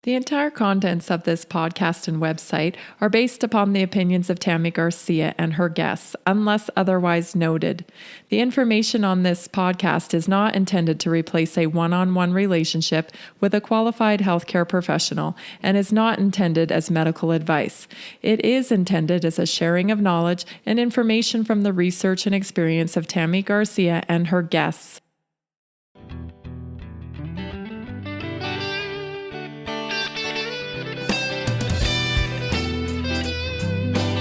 The entire contents of this podcast and website are based upon the opinions of Tammy Garcia and her guests, unless otherwise noted. The information on this podcast is not intended to replace a one-on-one relationship with a qualified healthcare professional and is not intended as medical advice. It is intended as a sharing of knowledge and information from the research and experience of Tammy Garcia and her guests.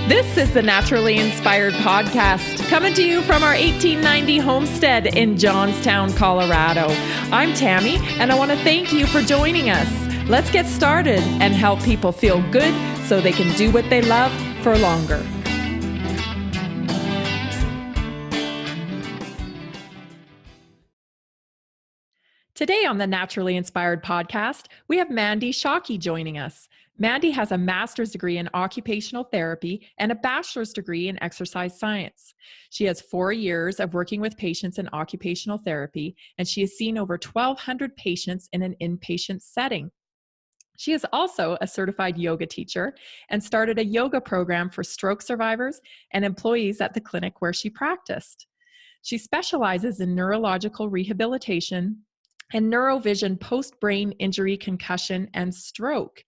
This is the Naturally Inspired Podcast, coming to you from our 1890 homestead in Johnstown, Colorado. I'm Tammy, and I want to thank you for joining us. Let's get started and help people feel good so they can do what they love for longer. Today on the Naturally Inspired Podcast, we have Mandie Schake joining us. Mandie has a master's degree in occupational therapy and a bachelor's degree in exercise science. She has 4 years of working with patients in occupational therapy, and she has seen over 1,200 patients in an inpatient setting. She is also a certified yoga teacher and started a yoga program for stroke survivors and employees at the clinic where she practiced. She specializes in neurological rehabilitation and Nero-vision post-brain injury, concussion, and stroke.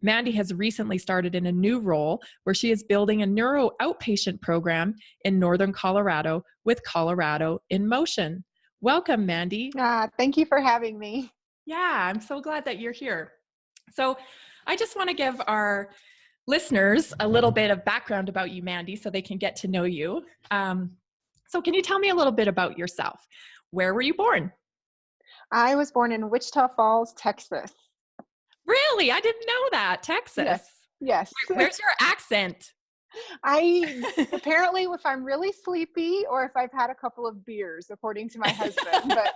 Mandie has recently started in a new role where she is building a neuro outpatient program in Northern Colorado with Colorado in Motion. Welcome, Mandie. Thank you for having me. Yeah, I'm so glad that you're here. So I just want to give our listeners a little bit of background about you, Mandie, so they can get to know you. So can you tell me a little bit about yourself? Where were you born? I was born in Wichita Falls, Texas. Really? I didn't know that. Texas. Yes. Where's your accent? Apparently, if I'm really sleepy or if I've had a couple of beers, according to my husband, but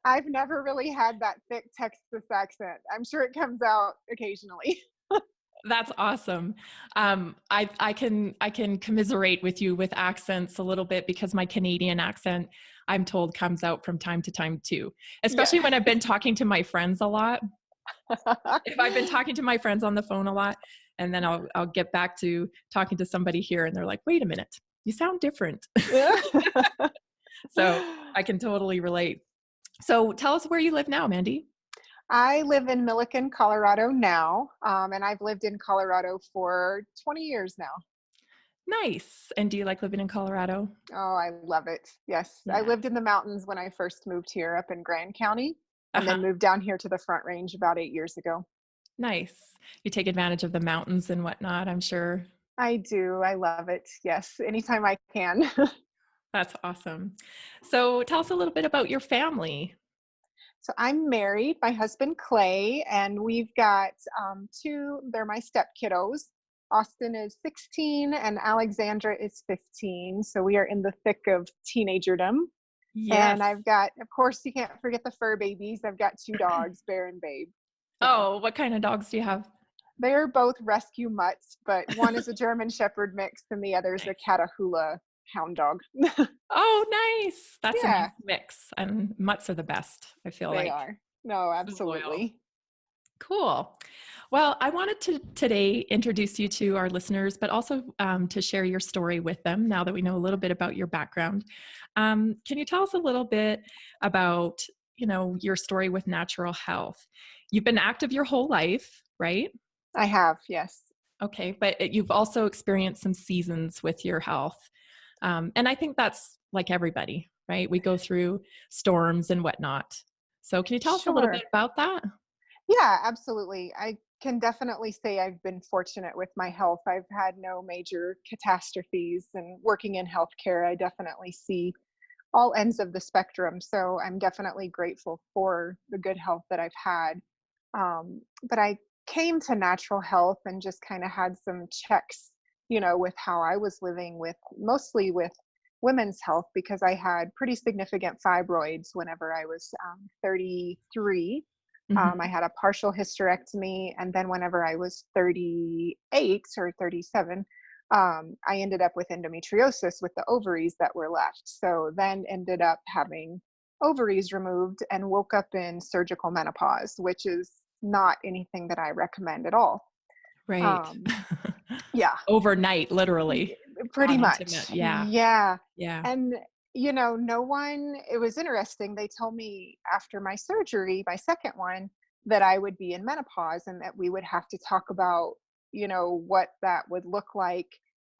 I've never really had that thick Texas accent. I'm sure it comes out occasionally. That's awesome. I can commiserate with you with accents a little bit because my Canadian accent, I'm told, comes out from time to time too, especially when I've been talking to my friends a lot. If I've been talking to my friends on the phone a lot, and then I'll get back to talking to somebody here and they're like, wait a minute, you sound different. So I can totally relate. So tell us where you live now, Mandie. I live in Milliken, Colorado now, and I've lived in Colorado for 20 years now. Nice. And do you like living in Colorado? Oh, I love it. Yes. Yeah. I lived in the mountains when I first moved here up in Grand County. And then moved down here to the Front Range about 8 years ago. Nice. You take advantage of the mountains and whatnot, I'm sure. I do. I love it. Yes. Anytime I can. That's awesome. So tell us a little bit about your family. So I'm married, my husband Clay, and we've got two, they're my step kiddos. Austin is 16 and Alexandra is 15. So we are in the thick of teenagerdom. Yes. And I've got, of course, you can't forget the fur babies. I've got 2 dogs, Bear and Babe. Oh, what kind of dogs do you have? They're both rescue mutts, but one is a German Shepherd mix and the other is a Catahoula hound dog. Oh, nice. That's a nice mix. And mutts are the best, I feel like. They are. No, absolutely. Cool. Well, I wanted to today introduce you to our listeners, but also to share your story with them now that we know a little bit about your background. Can you tell us a little bit about, your story with natural health? You've been active your whole life, right? I have, yes. Okay, but you've also experienced some seasons with your health. And I think that's like everybody, right? We go through storms and whatnot. So can you tell us a little bit about that? Yeah, absolutely. I can definitely say I've been fortunate with my health. I've had no major catastrophes, and working in healthcare, I definitely see all ends of the spectrum. So I'm definitely grateful for the good health that I've had. But I came to natural health and just kind of had some checks, with how I was living mostly with women's health, because I had pretty significant fibroids whenever I was 33. I had a partial hysterectomy, and then whenever I was 38 or 37, I ended up with endometriosis with the ovaries that were left. So then ended up having ovaries removed and woke up in surgical menopause, which is not anything that I recommend at all. Right. Um, yeah, Overnight, literally pretty gone into much. yeah. Yeah. Yeah. And, no one, it was interesting. They told me after my surgery, my second one, that I would be in menopause and that we would have to talk about, what that would look like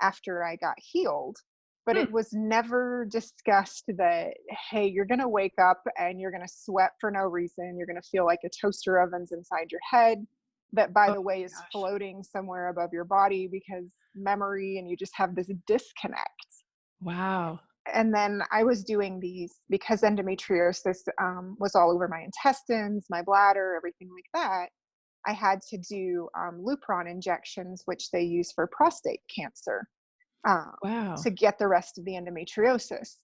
after I got healed. But Hmm. it was never discussed that, hey, you're going to wake up and you're going to sweat for no reason. You're going to feel like a toaster oven's inside your head, that, by Oh the way, my is gosh. floating somewhere above your body because memory, and you just have this disconnect. Wow. And then I was doing these because endometriosis was all over my intestines, my bladder, everything like that. I had to do Lupron injections, which they use for prostate cancer, um, Wow. to get the rest of the endometriosis.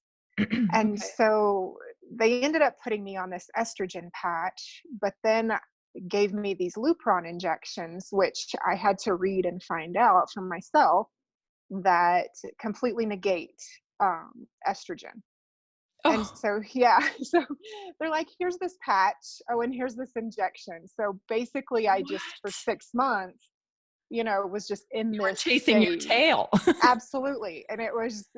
And Okay. so they ended up putting me on this estrogen patch, but then gave me these Lupron injections, which I had to read and find out for myself, that completely negate estrogen. And Oh, so, yeah, so they're like, here's this patch. Oh, and here's this injection. So basically, I just, for what? 6 months, was just in You were this chasing your state. tail. Absolutely. And it was,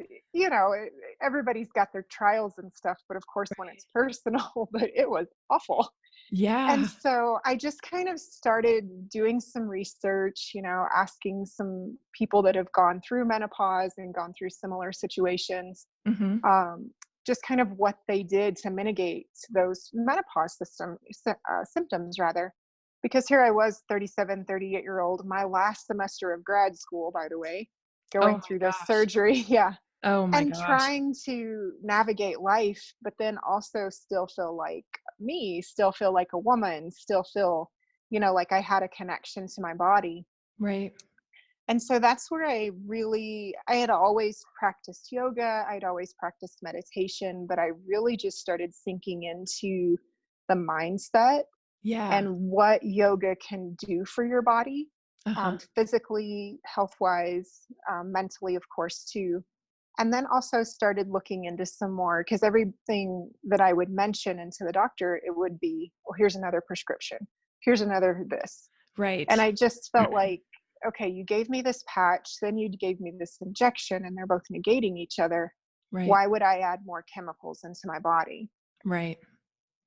everybody's got their trials and stuff, but of course, when Right. it's personal, but it was awful. And Yeah. so I just kind of started doing some research, asking some people that have gone through menopause and gone through similar situations, Mhm. um, just kind of what they did to mitigate those menopause symptoms, rather. Because here I was, 37, 38-year old, my last semester of grad school, by the way, Oh going my through this gosh. surgery. Yeah. Oh my And gosh. trying to navigate life, but then also still feel like me, still feel like a woman, still feel, like I had a connection to my body. Right. And so that's where I had always practiced yoga, I'd always practiced meditation, but I really just started sinking into the mindset Yeah. and what yoga can do for your body, Uh-huh. physically, health wise, mentally, of course, too. And then also started looking into some more, because everything that I would mention into the doctor, it would be, well, here's another prescription, here's another this. And Right. I just felt like, okay, you gave me this patch, then you gave me this injection, and they're both negating each other. Right. Why would I add more chemicals into my body? Right.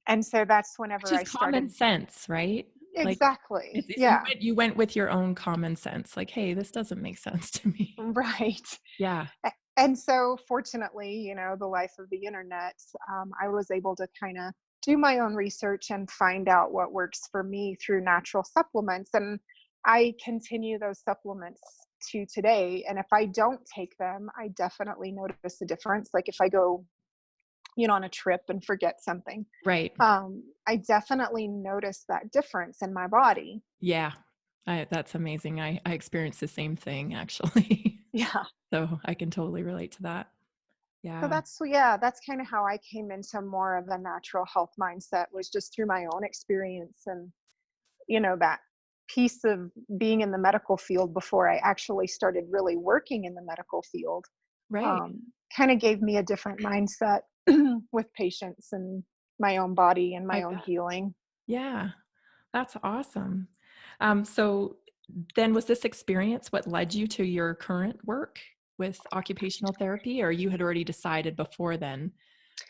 And so that's Which whenever is I common started. sense, right? Like, Exactly. it's Yeah. you went with your own common sense, like, "Hey, this doesn't make sense to me." Right. Yeah. And so, fortunately, the life of the internet, I was able to kind of do my own research and find out what works for me through natural supplements. And I continue those supplements to today. And if I don't take them, I definitely notice a difference. Like if I go, on a trip and forget something, Right. I definitely notice that difference in my body. Yeah. That's amazing. I experienced the same thing actually. Yeah. So, I can totally relate to that. So Yeah. that's kind of how I came into more of a natural health mindset, was just through my own experience, and that piece of being in the medical field before I actually started really working in the medical field, Right. um, kind of gave me a different mindset with patients and my own body and I my own bet. healing. Yeah. That's awesome. So then was this experience what led you to your current work with occupational therapy, or you had already decided before then?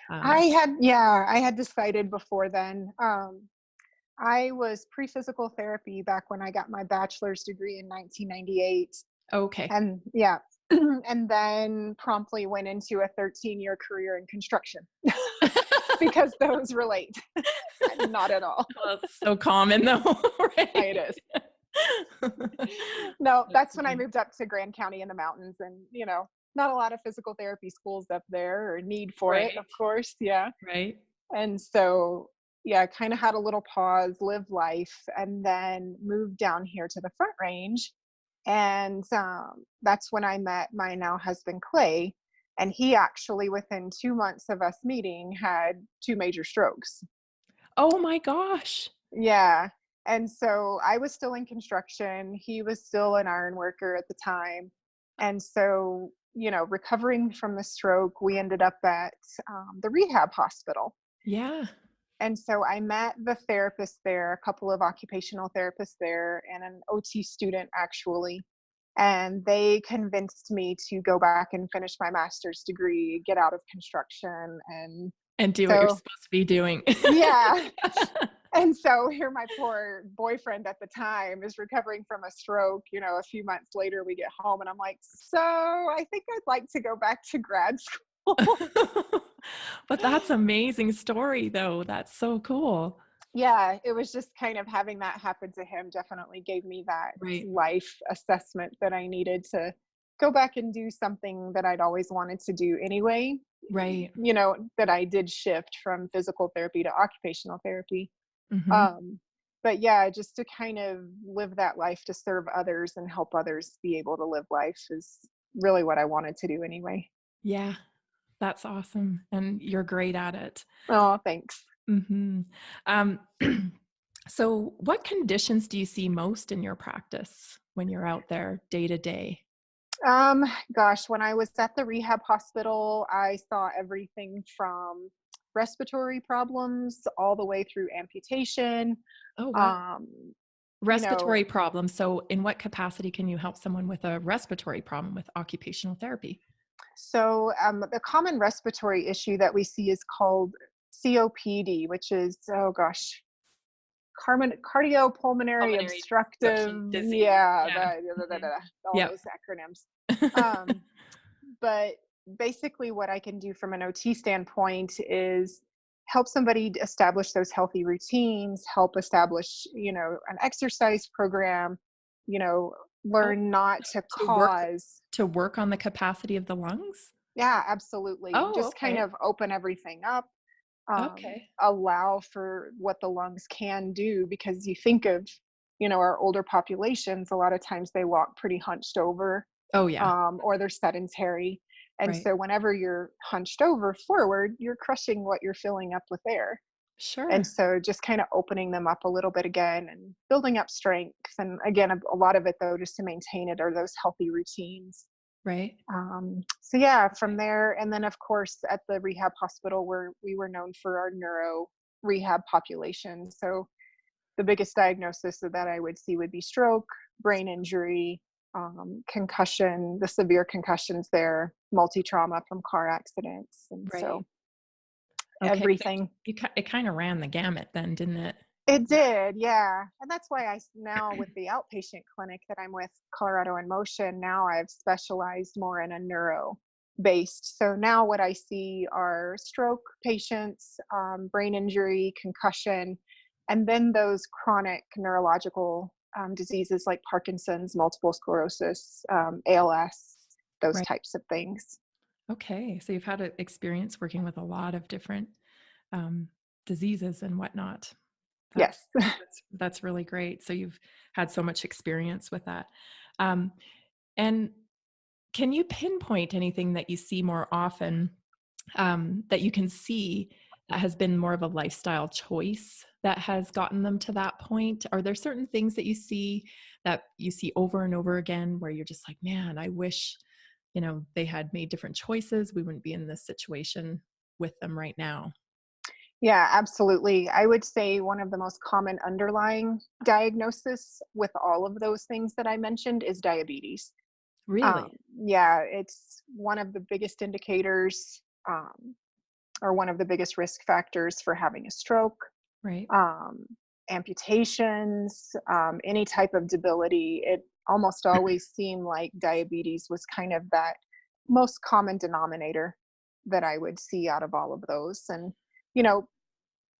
Um, I had decided before then. I was pre-physical therapy back when I got my bachelor's degree in 1998. okay. And yeah, and then promptly went into a 13-year career in construction because those relate. Not at all. Well, it's so common though, It right? is. No, That's that's when I funny. moved up to Grand County in the mountains, and not a lot of physical therapy schools up there, or need for it, of Right, course. Yeah. right. And so, yeah, kind of had a little pause, live life, and then moved down here to the Front Range. And that's when I met my now husband, Clay. And he actually, within 2 months of us meeting, had two major strokes. Oh my gosh. Yeah. And so I was still in construction. He was still an iron worker at the time. And so, recovering from the stroke, we ended up at the rehab hospital. Yeah. And so I met the therapist there, a couple of occupational therapists there, and an OT student actually. And they convinced me to go back and finish my master's degree, get out of construction. And And do what you're so, supposed to be doing. yeah. And so here my poor boyfriend at the time is recovering from a stroke. A few months later we get home and I'm like, so I think I'd like to go back to grad school. But that's amazing story though. That's so cool. Yeah, it was just kind of having that happen to him definitely gave me that Right. life assessment that I needed to go back and do something that I'd always wanted to do anyway. Right. That I did shift from physical therapy to occupational therapy. Hmm. Um, but yeah, just to kind of live that life to serve others and help others be able to live life is really what I wanted to do anyway. Yeah. That's awesome. And you're great at it. Oh, thanks. Hmm. Um, so what conditions do you see most in your practice when you're out there day to day? Um, Gosh, when I was at the rehab hospital, I saw everything from respiratory problems all the way through amputation. Oh, wow. Um, you know, Respiratory problems. So in what capacity can you help someone with a respiratory problem with occupational therapy? the common respiratory issue that we see is called COPD, which is, oh gosh, cardiopulmonary Pulmonary obstruction obstructive. disease. Yeah, Yeah. Mhm. all Yep. those acronyms. Um, but basically what I can do from an OT standpoint is help somebody establish those healthy routines, help establish, an exercise program, you know, Oh, learn not to to work cause. to work on the capacity of the lungs? Yeah, absolutely. Oh, Just kind okay. of open everything up, Okay. allow for what the lungs can do because you think of, our older populations, a lot of times they walk pretty hunched over, Oh, yeah. or they're sedentary. And Right. so whenever you're hunched over forward, you're crushing what you're filling up with air. And Sure. so just kind of opening them up a little bit again and building up strength. And again, a lot of it though, just to maintain it are those healthy routines. Right. So yeah, from there, and then of course at the rehab hospital where we were known for our neuro rehab population. So the biggest diagnosis that I would see would be stroke, brain injury, concussion, the severe concussions there, multi-trauma from car accidents. And Right. so Okay. So everything. it kind of ran the gamut then, didn't it? It did, yeah. And that's why now with the outpatient clinic that I'm with, Colorado in Motion, now I've specialized more in a neuro based. So now what I see are stroke patients, brain injury, concussion, and then those chronic neurological diseases like Parkinson's, multiple sclerosis, ALS, those Right. types of things. Okay. So you've had an experience working with a lot of different um, diseases and whatnot. That's Yes. that's really great. So you've had so much experience with that. Um, and can you pinpoint anything that you see more often that you can see that has been more of a lifestyle choice that has gotten them to that point? Are there certain things that you see over and over again where you're just like, man, I wish, they had made different choices. We wouldn't be in this situation with them right now. Yeah, absolutely. I would say one of the most common underlying diagnosis with all of those things that I mentioned is diabetes. Really? Yeah, it's one of the biggest indicators, or one of the biggest risk factors for having a stroke, Right. um, amputations, any type of debility. It almost always seemed like diabetes was kind of that most common denominator that I would see out of all of those. And, you know,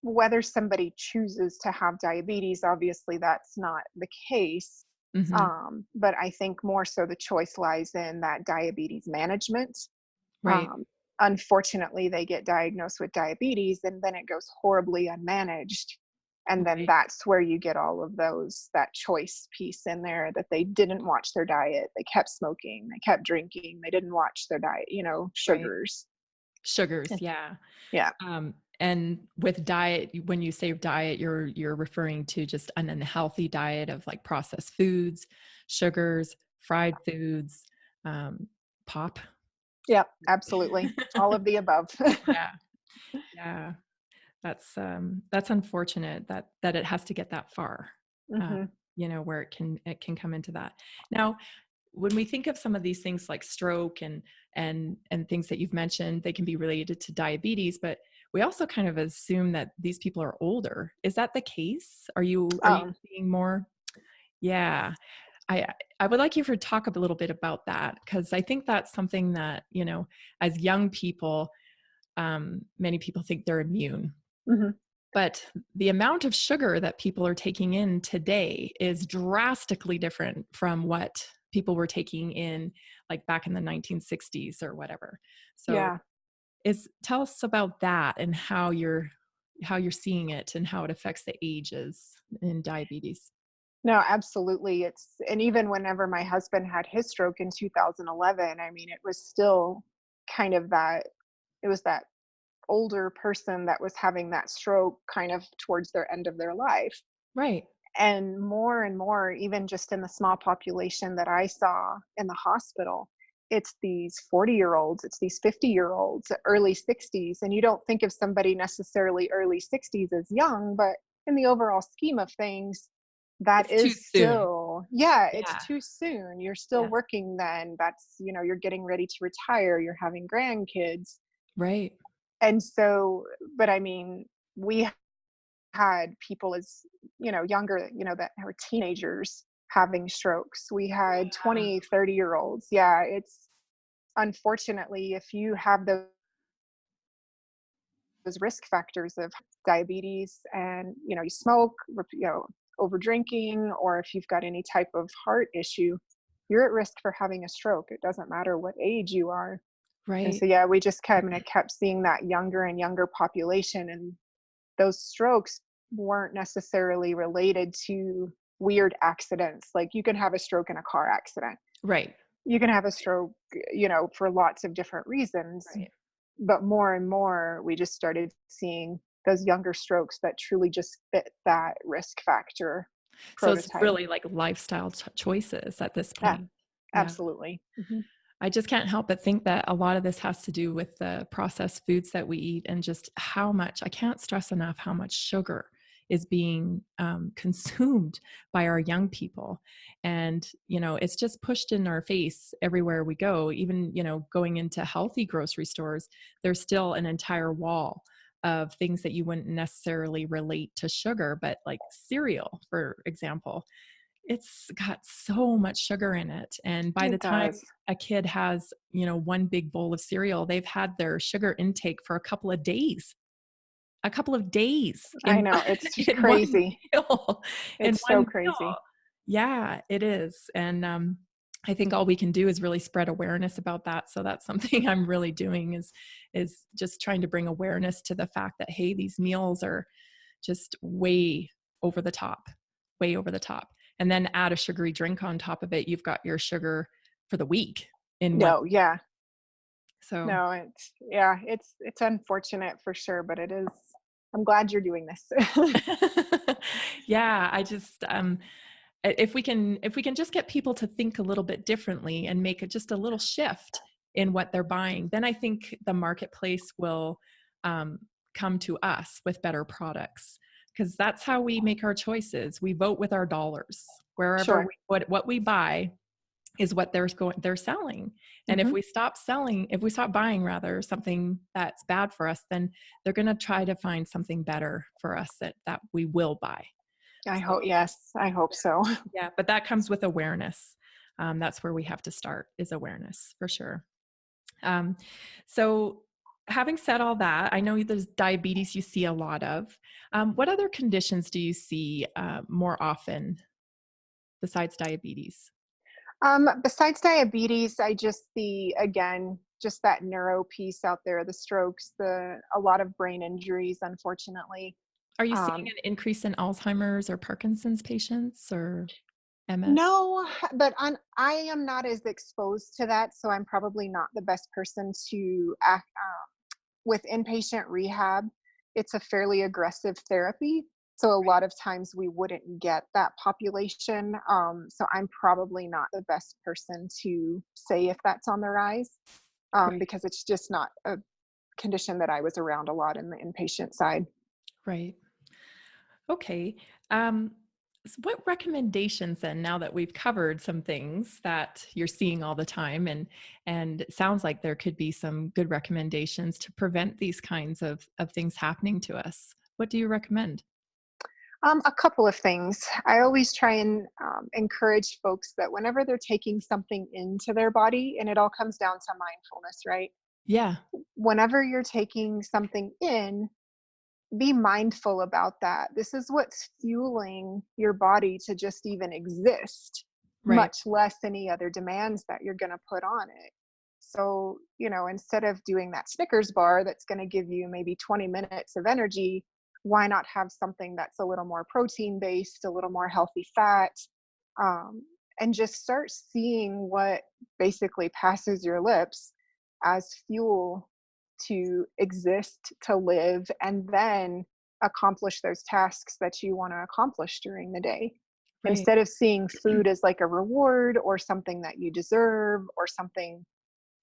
whether somebody chooses to have diabetes, obviously that's not the case. Hmm. But I think more so the choice lies in that diabetes management. Right. Um, Unfortunately, they get diagnosed with diabetes and then it goes horribly unmanaged. And then Right. that's where you get all of that choice piece in there that they didn't watch their diet. They kept smoking, they kept drinking, they didn't watch their diet, Right. sugars. Sugars, yeah. Yeah. And with diet, when you say diet, you're referring to just an unhealthy diet of like processed foods, sugars, fried foods, um, pop. Yep, absolutely. All of the above. Yeah, yeah. That's unfortunate that it has to get that far, uh, Hmm. where it can come into that. Now, when we think of some of these things like stroke and things that you've mentioned, they can be related to diabetes, but we also kind of assume that these people are older. Is that the case? Are you Um, seeing more? Yeah. I I would like you to talk a little bit about that because I think that's something that, as young people, many people think they're immune. mhm. But the amount of sugar that people are taking in today is drastically different from what people were taking in like back in the 1960s or whatever. So Yeah. is tell us about that and how you're seeing it and how it affects the ages in diabetes. No, absolutely. And even whenever my husband had his stroke in 2011, I mean, it was still kind of it was that older person that was having that stroke kind of towards their end of their life. Right. And more, even just in the small population that I saw in the hospital, it's these 40-year-olds, it's these 50-year-olds, early 60s. And you don't think of somebody necessarily early 60s as young, but in the overall scheme of things, that It's too is soon. still, yeah, it's Yeah. too soon. You're still Yeah. working then. You're getting ready to retire, you're having grandkids. Right. And so, but I mean, we had people as, younger, that were teenagers having strokes. We had Yeah. 20, 30-year olds. Yeah, it's unfortunately, if you have those risk factors of diabetes and, you smoke, over drinking, or if you've got any type of heart issue, you're at risk for having a stroke. It doesn't matter what age you are. And Right. so, yeah, we just kind of kept seeing that younger and younger population. And those strokes weren't necessarily related to weird accidents. Like you can have a stroke in a car accident. Right. You can have a stroke, for lots of different reasons. Right. But more and more, we just started seeing those younger strokes that truly just fit that risk factor So it's prototype. really like lifestyle choices at this Yeah, point. Yeah. absolutely. Hmm. I just can't help but think that a lot of this has to do with the processed foods that we eat and just how much, I can't stress enough how much sugar is being consumed by our young people. And, it's just pushed in our face everywhere we go. Even, going into healthy grocery stores, there's still an entire wall of things that you wouldn't necessarily relate to sugar, but like cereal, for example, it's got so much sugar in it. And by the It time does. a kid has, one big bowl of cereal, they've had their sugar intake for a couple of days I in know. It's just in one crazy. meal, in It's one so meal. crazy. Yeah, it is. And I think all we can do is really spread awareness about that. So that's something I'm really doing is just trying to bring awareness to the fact that hey, these meals are just over the top, way over the top. And then add a sugary drink on top of it. You've got your sugar for the week in one. No, yeah. So No, it's unfortunate for sure, but it is. I'm glad you're doing this. yeah, I just if we can just get people to think a little bit differently and make it just a little shift in what they're buying, then I think the marketplace will um, come to us with better products because that's how we make our choices. We vote with our dollars. Wherever Sure. what we buy is what they're selling. And Hmm. if we stop buying rather something that's bad for us, then they're going to try to find something better for us that we will buy. I So hope. Yes, I hope so. yeah, but that comes with awareness. That's where we have to start is awareness for sure. Um, so having said all that, I know there's diabetes you see a lot of. What other conditions do you see more often besides diabetes? Besides diabetes, I just see again just that neuro piece out there, the strokes, the a lot of brain injuries, unfortunately. Are you seeing Um, an increase in Alzheimer's or Parkinson's patients or MS? no, but I am not as exposed to that, so I'm probably not the best person to act with inpatient rehab. It's a fairly aggressive therapy. So a lot of times we wouldn't get that population. So I'm probably not the best person to say if that's on the rise, Right. because it's just not a condition that I was around a lot in the inpatient side. Right. Okay. Um, what recommendations then, now that we've covered some things that you're seeing all the time, and it sounds like there could be some good recommendations to prevent these kinds of things happening to us. What do you recommend? A couple of things. I always try and encourage folks that whenever they're taking something into their body, and it all comes down to mindfulness, right? Yeah. Whenever you're taking something in, be mindful about that. This is what's fueling your body to just even exist, Right. much less any other demands that you're going to put on it. So, instead of doing that Snickers bar that's going to give you maybe 20 minutes of energy, why not have something that's a little more protein based, a little more healthy fat, um, and just start seeing what basically passes your lips as fuel to exist, to live, and then accomplish those tasks that you want to accomplish during the day. Right. Instead of seeing food as like a reward or something that you deserve or something,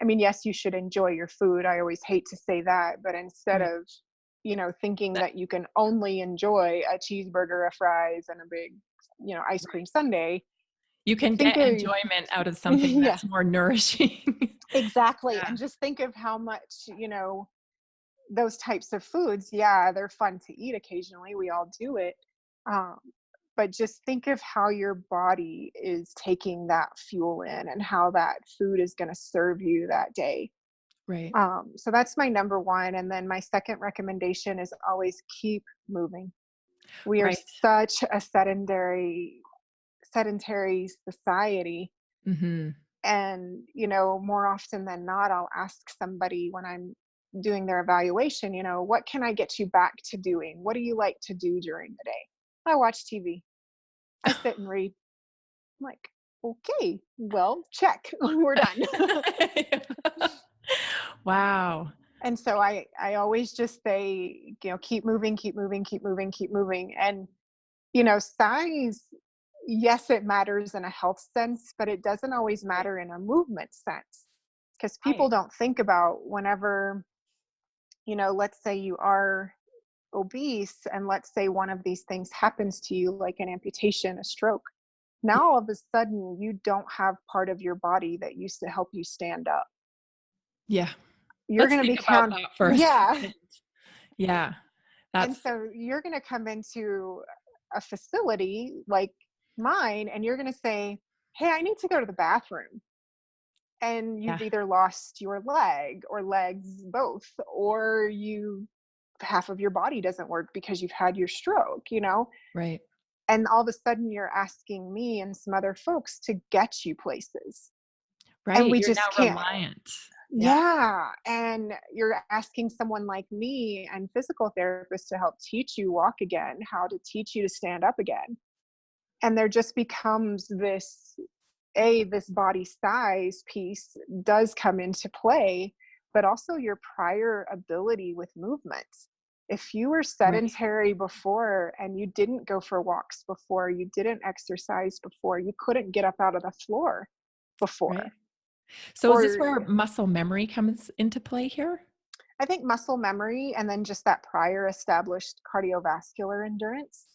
I mean, yes, you should enjoy your food. I always hate to say that, but instead Right. of, thinking That that you can only enjoy a cheeseburger, a fries, and a big, ice cream right. sundae, You can think get of, enjoyment out of something yeah, that's more nourishing. exactly. Yeah. And just think of how much, those types of foods, yeah, they're fun to eat occasionally. We all do it. Um, but just think of how your body is taking that fuel in and how that food is going to serve you that day. Right. So that's my number one. And then my second recommendation is always keep moving. We are Right. such a sedentary society. Mhm. And, more often than not, I'll ask somebody when I'm doing their evaluation, what can I get you back to doing? What do you like to do during the day? I watch TV. I sit and read. I'm like, okay, well, check. We're done. Wow. And so I always just say, keep moving, keep moving, keep moving, keep moving. And, size, yes, it matters in a health sense, but it doesn't always Right. matter in a movement sense. Because people Right. don't think about whenever, let's say you are obese, and let's say one of these things happens to you, like an amputation, a stroke. Yeah. Now all of a sudden you don't have part of your body that used to help you stand up. Yeah. You're Let's going to think be about that for a yeah. second. Yeah. And That's so you're going to come into a facility like mine, and you're going to say, hey, I need to go to the bathroom. And yeah. you've either lost your leg or legs both, or you half of your body doesn't work because you've had your stroke. Right. And all of a sudden you're asking me and some other folks to get you places, and Right. we You're just now can't. reliant. Yeah. Yeah, and you're asking someone like me and physical therapists to help teach you walk again, how to teach you to stand up again. And there just becomes this body size piece does come into play, but also your prior ability with movement. If you were Right. sedentary before and you didn't go for walks before, you didn't exercise before, you couldn't get up out of the floor Right. before, So is this or where muscle memory comes into play here? I think muscle memory and then just that prior established cardiovascular endurance.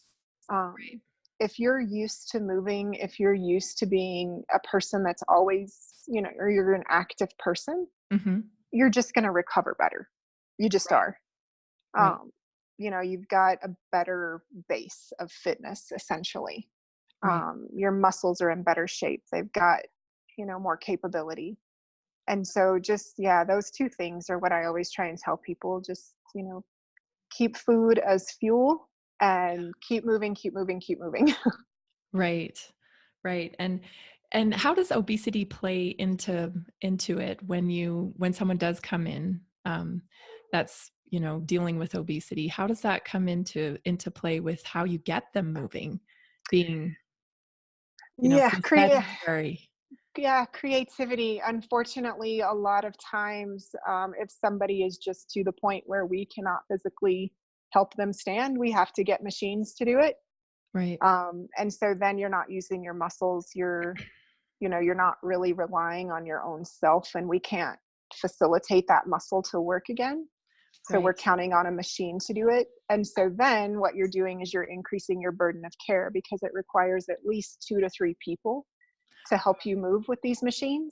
Um, Right. if you're used to moving, if you're used to being a person that's always, or you're an active person, Mhm. you're just going to recover better. You just Right. are. Right. Um, you've got a better base of fitness essentially. Right. Your muscles are in better shape. They've got, more capability. And so just, yeah, those two things are what I always try and tell people. Just, keep food as fuel and keep moving, keep moving, keep moving. Right. Right. And how does obesity play into it when someone does come in, that's, dealing with obesity? How does that come into play with how you get them moving, being, Yeah, so sedentary? yeah, creativity. Unfortunately, a lot of times, if somebody is just to the point where we cannot physically help them stand, we have to get machines to do it. Right. And so then you're not using your muscles. You're not really relying on your own self, and we can't facilitate that muscle to work again. So we're Right. counting on a machine to do it. And so then what you're doing is you're increasing your burden of care because it requires at least 2 to 3 people to help you move with these machines.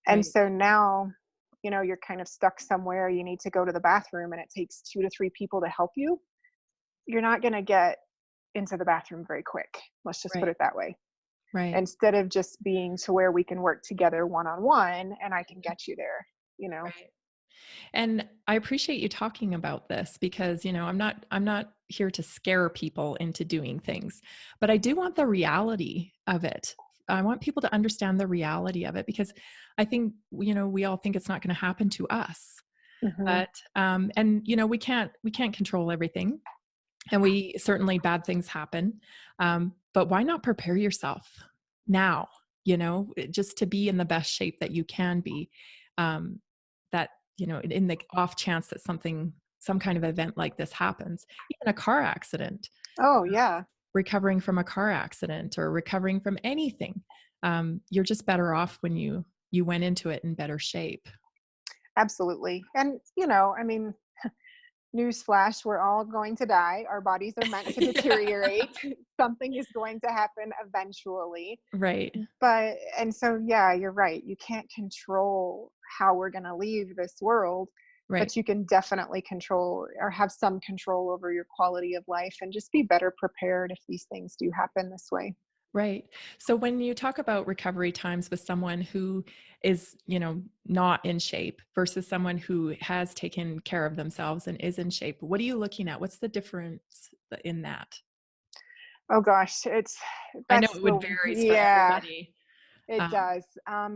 And Right. so now, you're kind of stuck somewhere. You need to go to the bathroom and it takes 2 to 3 people to help you. You're not going to get into the bathroom very quick. Let's just put Right. it that way. Right. Instead of just being to where we can work together one on one and I can get you there, you know? Right. And I appreciate you talking about this because, I'm not here to scare people into doing things, but I do want the reality of it. I want people to understand the reality of it because I think, we all think it's not going to happen to us. Hmm. But and we can't control everything. And we certainly bad things happen. But why not prepare yourself now, just to be in the best shape that you can be. Um, that, in the off chance that some kind of event like this happens, even a car accident, Oh, yeah, recovering from a car accident or recovering from anything, you're just better off when you went into it in better shape. absolutely. And, I mean, newsflash, we're all going to die. Our bodies are meant to Yeah. deteriorate. Something is going to happen eventually. Right. And so, yeah, you're right. You can't control how we're going to leave this world, Right. but you can definitely control or have some control over your quality of life and just be better prepared if these things do happen this way. Right. So when you talk about recovery times with someone who is, not in shape versus someone who has taken care of themselves and is in shape, what are you looking at? What's the difference in that? Oh gosh, I know that's it would the, varies for yeah, everybody. it Um, does.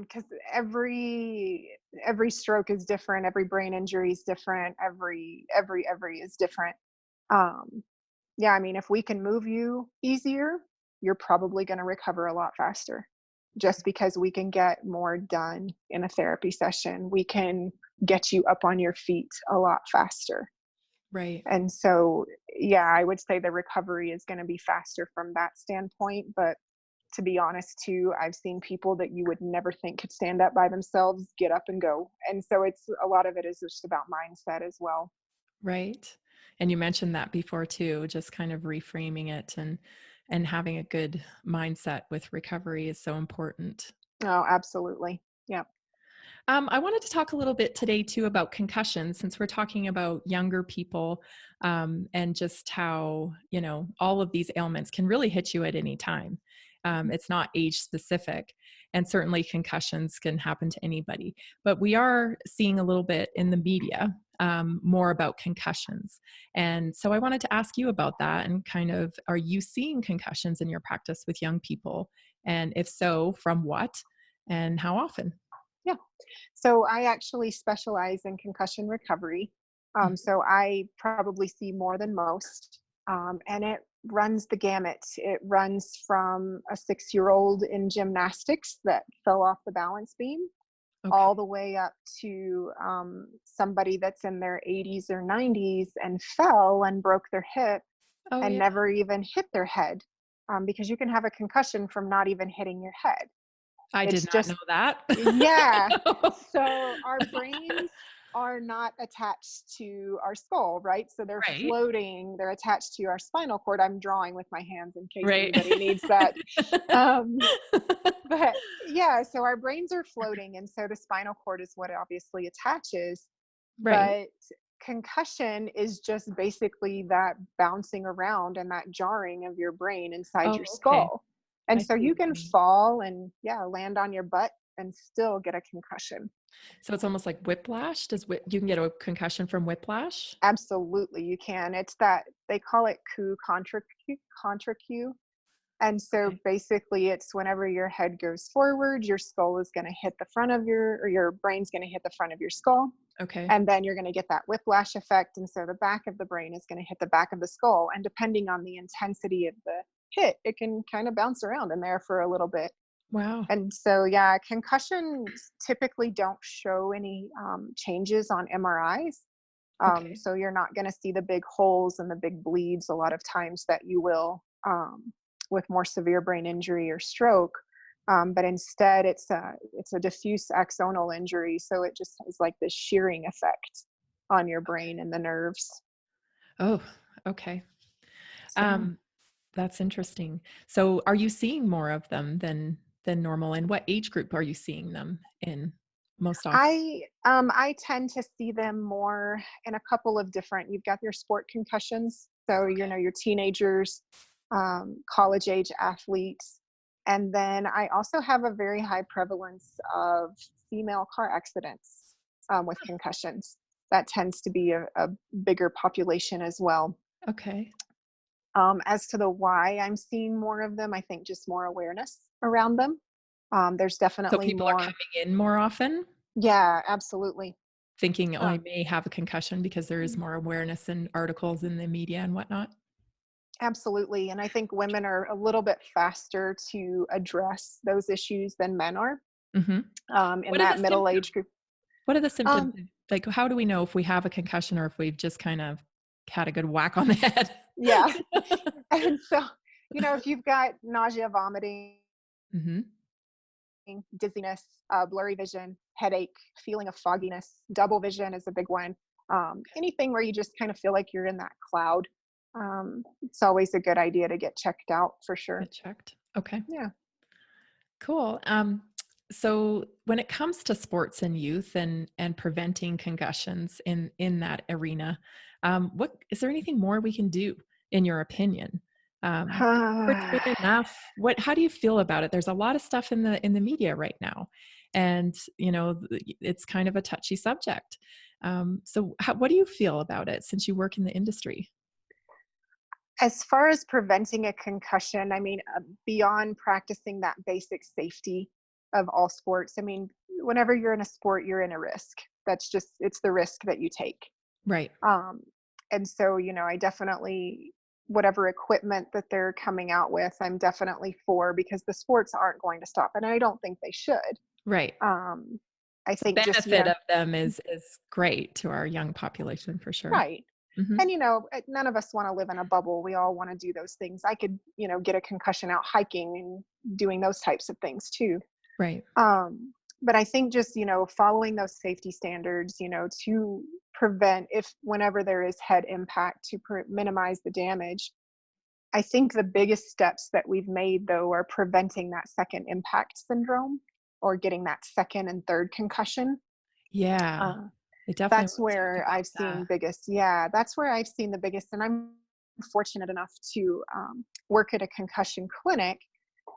Because every stroke is different, every brain injury is different, every is different. Um, yeah, I mean, if we can move you easier, you're probably going to recover a lot faster. Just because we can get more done in a therapy session, we can get you up on your feet a lot faster. right. And so, yeah, I would say the recovery is going to be faster from that standpoint. But to be honest, too, I've seen people that you would never think could stand up by themselves get up and go. And so, it's a lot of it is just about mindset as well. Right. And you mentioned that before too, just kind of reframing it and having a good mindset with recovery is so important. Oh, absolutely. Yeah. I wanted to talk a little bit today too about concussions, since we're talking about younger people, and just how all of these ailments can really hit you at any time. It's not age specific, and certainly concussions can happen to anybody. But we are seeing a little bit in the media more about concussions, and so I wanted to ask you about that. And kind of, are you seeing concussions in your practice with young people? And if so, from what and how often? Yeah. So I actually specialize in concussion recovery. Mhm. So I probably see more than most. And it runs the gamut. It runs from a 6-year-old in gymnastics that fell off the balance beam Okay. all the way up to somebody that's in their 80s or 90s and fell and broke their hip Oh, and yeah. never even hit their head, because you can have a concussion from not even hitting your head. I did It's not just, know that. yeah. So our brains are not attached to our skull, right? So they're Right, floating, they're attached to our spinal cord. I'm drawing with my hands in case right. anybody needs that. Um, but yeah, so our brains are floating. And so the spinal cord is what obviously attaches. Right. But concussion is just basically that bouncing around and that jarring of your brain inside Oh, your okay. skull. And I so see you what you can mean. fall and, yeah, land on your butt and still get a concussion. So it's almost like whiplash? You can get a concussion from whiplash? Absolutely, you can. It's that they call it coup contra cue. And so Okay. basically, it's whenever your head goes forward, your skull is going to hit the front of or your brain's going to hit the front of your skull. Okay. And then you're going to get that whiplash effect. And so the back of the brain is going to hit the back of the skull. And depending on the intensity of the hit, it can kind of bounce around in there for a little bit. Wow. And so, yeah, concussions typically don't show any changes on MRIs. Okay. So you're not going to see the big holes and the big bleeds a lot of times that you will with more severe brain injury or stroke. But instead, it's a diffuse axonal injury, so it just has like this shearing effect. on your brain and the nerves. Oh, okay. So Um, that's interesting. So are you seeing more of them than normal? And what age group are you seeing them in most often? I tend to see them more in a couple of different. You've got your sport concussions, so Okay. your teenagers, college age athletes, and then I also have a very high prevalence of female car accidents with concussions. That tends to be a bigger population as well. Okay. As to the why I'm seeing more of them, I think just more awareness around them. There's So definitely people are more. coming in more often Yeah, absolutely. thinking, "Oh, I Um, may have a concussion," because there is more awareness and articles in the media and whatnot? Absolutely. And I think women are a little bit faster to address those issues than men are Mhm. in What are the that middle symptoms? age group. What are the symptoms? Um, Like, how do we know if we have a concussion or if we've just kind of had a good whack on the head? yeah. And so, if you've got nausea, vomiting, Mhm. dizziness, blurry vision, headache, feeling of fogginess, double vision is a big one. Anything where you just kind of feel like you're in that cloud, it's always a good idea to get checked out for sure. Get checked. Okay. Yeah. Cool. So when it comes to sports and youth and preventing concussions in that arena, what is there anything more we can do in your opinion? Is sports doing enough? How do you feel about it? There's a lot of stuff in the media right now, and it's kind of a touchy subject. So what do you feel about it since you work in the industry? As far as preventing a concussion, I mean, beyond practicing that basic safety of all sports, I mean, whenever you're in a sport, you're in a risk. It's the risk that you take. Right. Um, and so, I definitely, whatever equipment that they're coming out with, I'm definitely for because the sports aren't going to stop. And I don't think they should. Right. Um, I The think just, benefit of them is great to our young population for sure. right. Mhm. And none of us want to live in a bubble. We all want to do those things. I could, get a concussion out hiking and doing those types of things too. Right. But I think just, following those safety standards, to prevent if whenever there is head impact to minimize the damage. I think the biggest steps that we've made though are preventing that second impact syndrome or getting that second and third concussion. Yeah. Uh, I definitely that's wanna talk where about I've seen that. biggest. Yeah, that's where I've seen the biggest. And I'm fortunate enough to work at a concussion clinic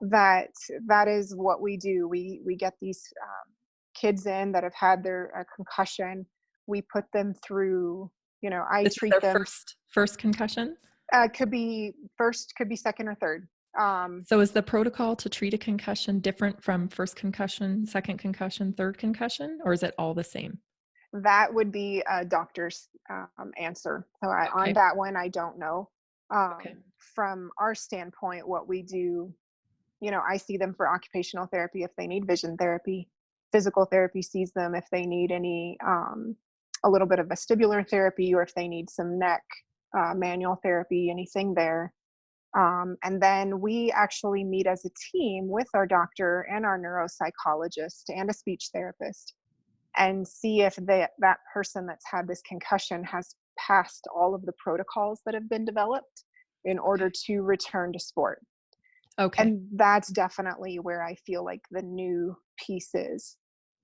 that that is what we do. We get these kids in that have had their concussion. We put them through. I This is treat their them. first concussion? Could be first, could be second or third. Um, So is the protocol to treat a concussion different from first concussion, second concussion, third concussion, or is it all the same? that would be a doctor's answer. So on Okay. that one, I don't know. Okay. From our standpoint, what we do, I see them for occupational therapy if they need vision therapy. Physical therapy sees them if they need any, a little bit of vestibular therapy or if they need some neck manual therapy, anything there. And then we actually meet as a team with our doctor and our neuropsychologist and a speech therapist and see if that person that's had this concussion has passed all of the protocols that have been developed in order Okay. to return to sport. Okay. And that's definitely where I feel like the new piece is.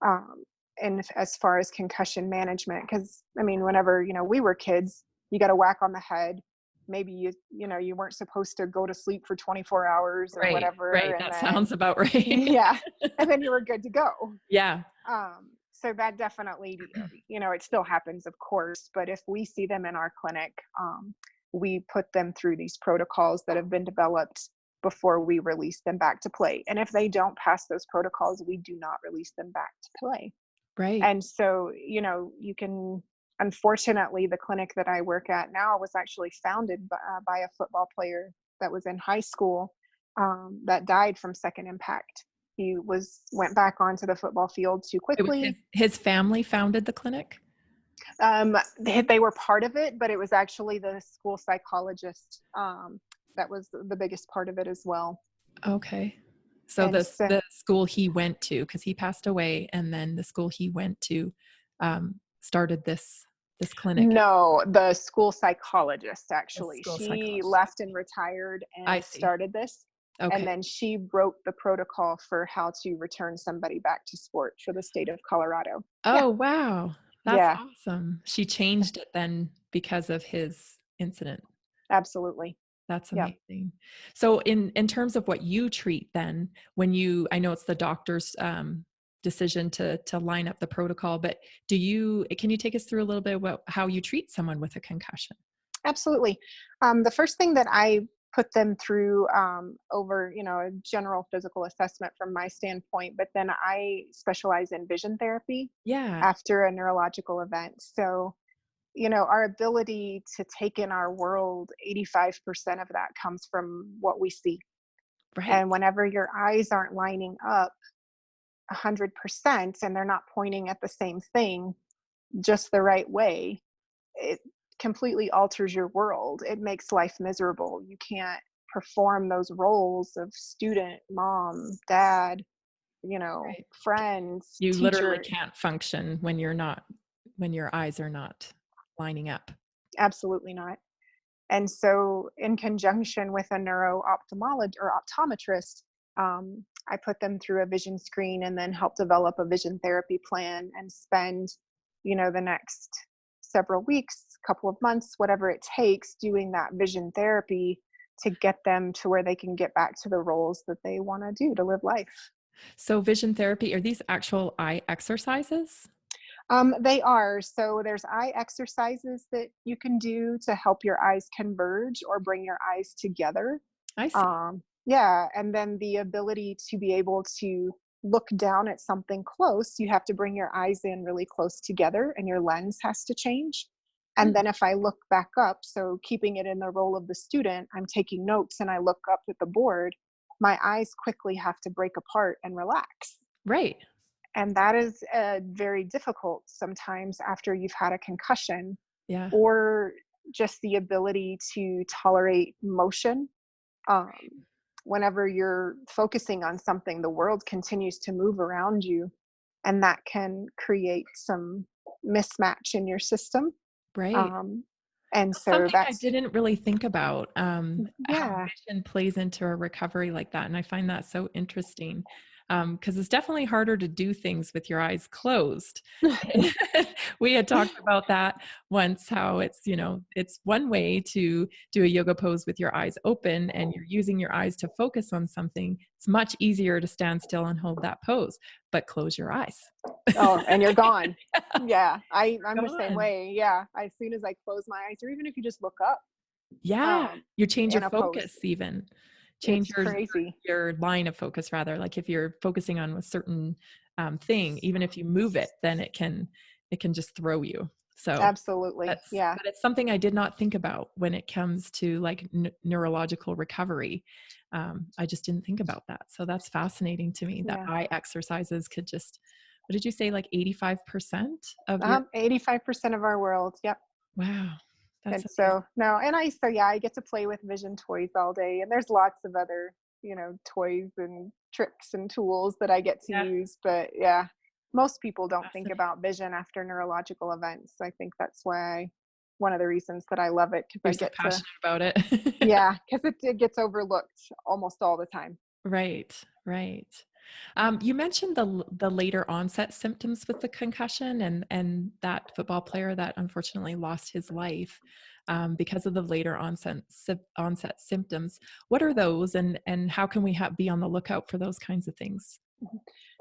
Um, and as far as concussion management, because I mean, whenever we were kids, you got a whack on the head. Maybe you weren't supposed to go to sleep for 24 hours or Right. whatever, Right. and That then sounds about right. yeah, and then you were good to go. Yeah. So that definitely, it still happens, of course. But if we see them in our clinic, we put them through these protocols that have been developed before we release them back to play. And if they don't pass those protocols, we do not release them back to play. Right. And so, you can, unfortunately, the clinic that I work at now was actually founded by a football player that was in high school that died from second impact. He went back onto the football field too It was his quickly. his family founded the clinic? They were part of it, but it was actually the school psychologist that was the biggest part of it as well. Okay. So And the so, the school he went to, because he passed away, and then the school he went to, started this. this clinic, No, the school psychologist, the actually. school She psychologist? left and retired I and see. started this. And Okay. then she wrote the protocol for how to return somebody back to sport for the state of Colorado. Yeah, Oh, wow. That's yeah, awesome. She changed it then because of his incident. absolutely. That's Yep. amazing. So in terms of what you treat then, when you I know it's the doctor's, decision to line up the protocol, but can you take us through a little bit about how you treat someone with a concussion? Absolutely. The first thing that I put them through over, a general physical assessment from my standpoint, but then I specialize in vision therapy Yeah, after a neurological event. So, our ability to take in our world, 85% of that comes from what we see. right, And whenever your eyes aren't lining up 100% and they're not pointing at the same thing just the right way, it completely alters your world. It makes life miserable. You can't perform those roles of student, mom, dad, right. friends, You literally teacher. can't function when your eyes are not lining up. Absolutely not. And so, in conjunction with a neuro ophthalmologist or optometrist, I put them through a vision screen and then help develop a vision therapy plan and spend, the next several weeks, couple of months, whatever it takes, doing that vision therapy to get them to where they can get back to the roles that they want to do to live life. So vision therapy, are these actual eye exercises? They are. So there's eye exercises that you can do to help your eyes converge or bring your eyes together. I see. Yeah, and then the ability to be able to look down at something close, you have to bring your eyes in really close together and your lens has to change. And Hmm, then if I look back up, so keeping it in the role of the student, I'm taking notes and I look up at the board, my eyes quickly have to break apart and relax. right. And that is very difficult sometimes after you've had a concussion Yeah. or just the ability to tolerate motion. Um, Whenever you're focusing on something, the world continues to move around you, and that can create some mismatch in your system. Right. Um, and That's so something I that's, didn't really think about, how yeah, vision plays into a recovery like that, and I find that so interesting, because it's definitely harder to do things with your eyes closed. We had talked about that once, how it's one way to do a yoga pose with your eyes open and you're using your eyes to focus on something. It's much easier to stand still and hold that pose, but close your eyes. oh, and you're gone. Yeah, I'm the same Gone. way. Yeah, as soon as I close my eyes, or even if you just look up Yeah, um, you change your in a pose, focus even. Change it's your crazy. your line of focus rather, like if you're focusing on a certain, thing, even if you move it, then it can just throw you. So, Absolutely. that's Yeah. but it's something I did not think about when it comes to, like, neurological recovery. I just didn't think about that. So that's fascinating to me that Yeah. eye exercises could just what did you say, like 85% of your 85% of our world. Yep. wow, And that's amazing. so, no, and yeah, I get to play with vision toys all day. And there's lots of other, toys and tricks and tools that I get to Yeah, use. But yeah, most people don't think fascinating. about vision after neurological events. I think that's why one of the reasons that I love it, because You're I so get to, passionate about it. yeah, because it gets overlooked almost all the time. Right, right. You mentioned the later onset symptoms with the concussion and that football player that unfortunately lost his life, because of the later onset symptoms. What are those, and how can we be on the lookout for those kinds of things?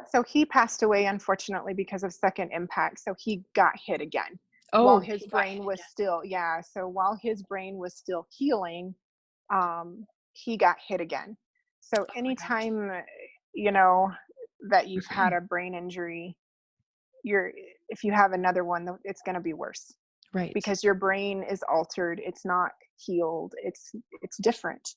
So he passed away, unfortunately, because of second impact. So he got hit again while Oh, his he got brain hit was again. still, yeah. So while his brain was still healing, he got hit again. So Oh my gosh. anytime, you know, that you've had a brain injury, you're, if you have another one, it's going to be worse Right, because your brain is altered. It's not healed. It's different.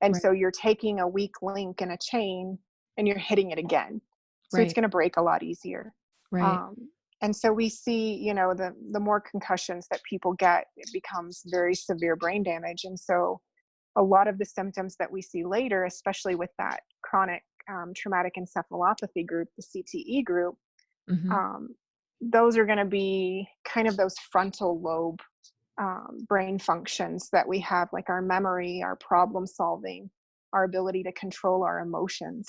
And right, so you're taking a weak link in a chain and you're hitting it again. So it's right, going to break a lot easier. right, Um, and so we see, the more concussions that people get, it becomes very severe brain damage. And so a lot of the symptoms that we see later, especially with that chronic traumatic encephalopathy group, the CTE group, mhm, um, those are going to be kind of those frontal lobe brain functions that we have, like our memory, our problem solving, our ability to control our emotions.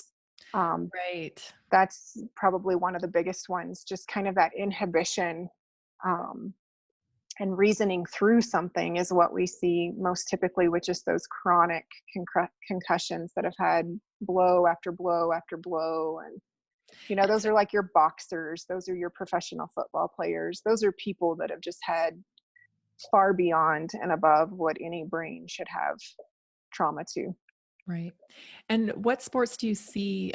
Um, Right. that's probably one of the biggest ones, just kind of that inhibition, um, and reasoning through something is what we see most typically with just those chronic concussions that have had blow after blow after blow. And It's those are like your boxers, those are your professional football players, those are people that have just had far beyond and above what any brain should have trauma to. right. And what sports do you see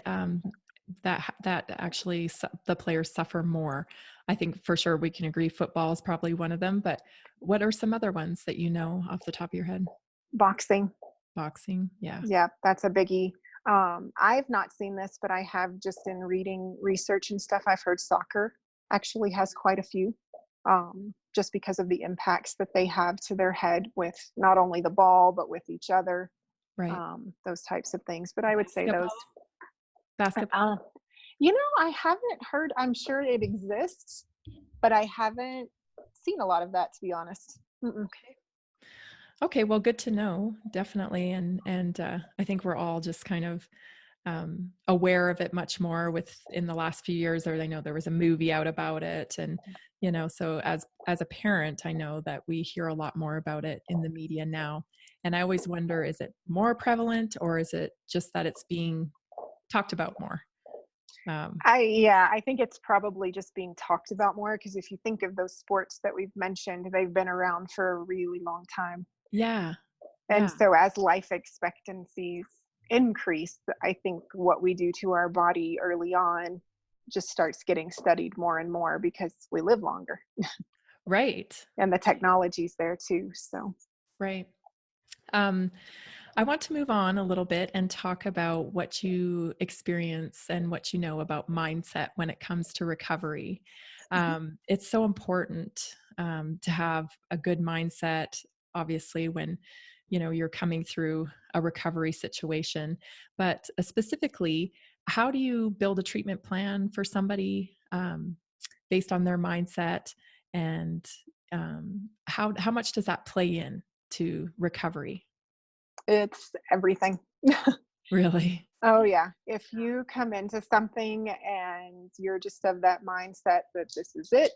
that actually the players suffer more? I think for sure we can agree football is probably one of them, but what are some other ones that you know off the top of your head? Boxing, Boxing, yeah, yeah, that's a biggie. I've not seen this, but I have, just in reading research and stuff, I've heard soccer actually has quite a few, just because of the impacts that they have to their head with not only the ball, but with each other, right. those types of things. But I would say those. Basketball, basketball. Uh, I haven't heard, I'm sure it exists, but I haven't seen a lot of that, to be honest. Mm-mm. Okay. Okay, well, good to know, definitely, and I think we're all just kind of aware of it much more with in the last few years. Or I know there was a movie out about it, and so as a parent, I know that we hear a lot more about it in the media now. And I always wonder, is it more prevalent, or is it just that it's being talked about more? Um, I think it's probably just being talked about more, because if you think of those sports that we've mentioned, they've been around for a really long time. yeah, And yeah, so as life expectancies increase, I think what we do to our body early on just starts getting studied more and more, because we live longer right, and the technology's there too. So right. Um, I want to move on a little bit and talk about what you experience and what you know about mindset when it comes to recovery. mhm. It's so important to have a good mindset, obviously, when you're coming through a recovery situation. But specifically, how do you build a treatment plan for somebody based on their mindset, and how much does that play in to recovery? It's everything. Really? Oh, yeah. If you come into something and you're just of that mindset that this is it,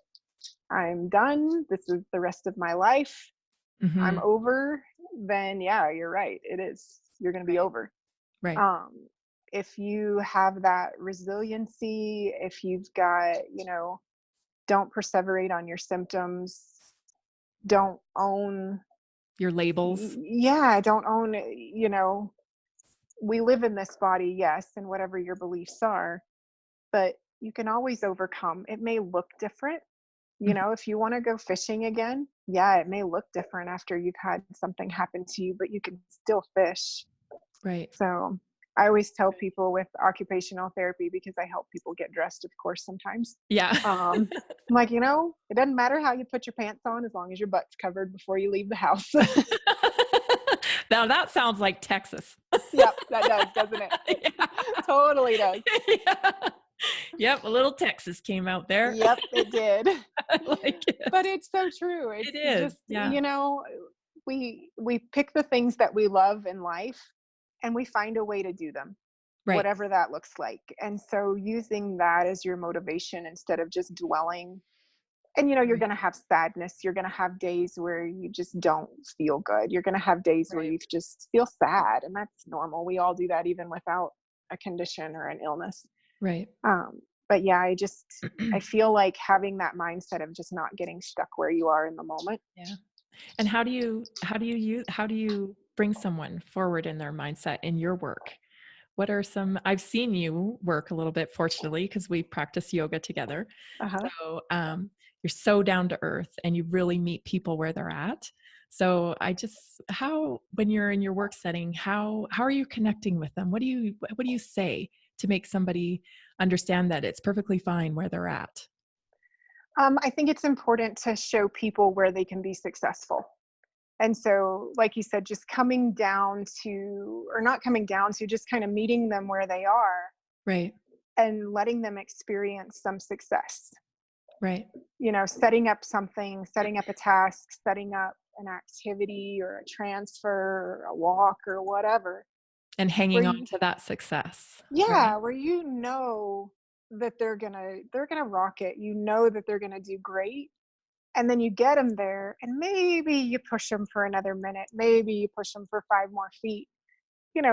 I'm done, this is the rest of my life, I'm Mhm. over, then yeah, you're right. It is. You're going to be Right, over. right. Um, if you have that resiliency, if you've got, don't perseverate on your symptoms, don't own, Your labels. yeah, don't own, we live in this body, yes, and whatever your beliefs are, but you can always overcome. It may look different. Mhm. If you want to go fishing again, yeah, it may look different after you've had something happen to you, but you can still fish. Right, So I always tell right. people with occupational therapy, because I help people get dressed, of course, sometimes. Yeah. I'm like, it doesn't matter how you put your pants on as long as your butt's covered before you leave the house. Now that sounds like Texas. Yep, that does, doesn't it? Yeah. Totally does. Yeah. Yep, a little Texas came out there. Yep, it did. I like But it. it's so true. It It's is, just, yeah. we pick the things that we love in life, and we find a way to do them, Right, whatever that looks like. And so using that as your motivation instead of just dwelling. And you're right, going to have sadness, you're going to have days where you just don't feel good, you're going to have days where right, you just feel sad, and that's normal. We all do that even without a condition or an illness. right. But yeah, I feel like having that mindset of just not getting stuck where you are in the moment. Yeah. And how do you bring someone forward in their mindset in your work? What are some I've seen you work a little bit, fortunately, because we practice yoga together. Uh-huh. So, you're so down to earth and you really meet people where they're at. So I just how when you're in your work setting, how are you connecting with them? What do you say to make somebody understand that it's perfectly fine where they're at? I think it's important to show people where they can be successful. And so, like you said, just coming down to, or not coming down to, just kind of meeting them where they are Right. and letting them experience some success. Right. Setting up something, setting up a task, setting up an activity or a transfer or a walk or whatever, And where hanging on you, to that success, right? yeah, where that they're gonna rock it. That they're gonna do great. And then you get them there, and maybe you push them for another minute, maybe you push them for 5 more feet,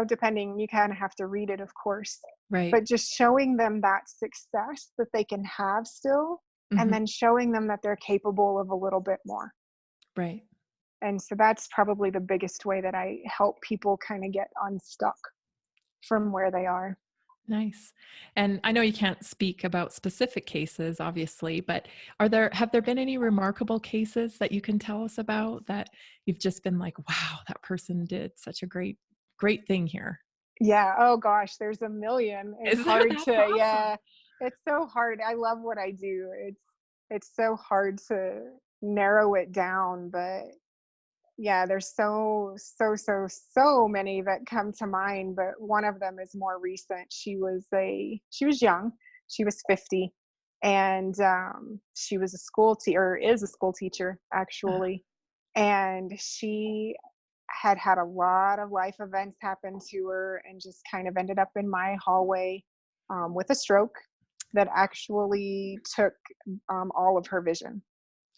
depending, you kind of have to read it, of course. Right. But just showing them that success that they can have still, and Mhm. then showing them that they're capable of a little bit more. Right. And so that's probably the biggest way that I help people kind of get unstuck from where they are. Nice. And I know you can't speak about specific cases, obviously, but have there been any remarkable cases that you can tell us about that you've just been like, wow, that person did such a great thing here? Yeah. Oh gosh, there's a million. It's Is there? hard That's to, awesome. yeah, it's so hard. I love what I do. It's so hard to narrow it down, but yeah, there's so many that come to mind, but one of them is more recent. She was young. She was 50, and she was a school teacher, or is a school teacher Uh, actually. And she had a lot of life events happen to her, and just kind of ended up in my hallway with a stroke that actually took all of her vision,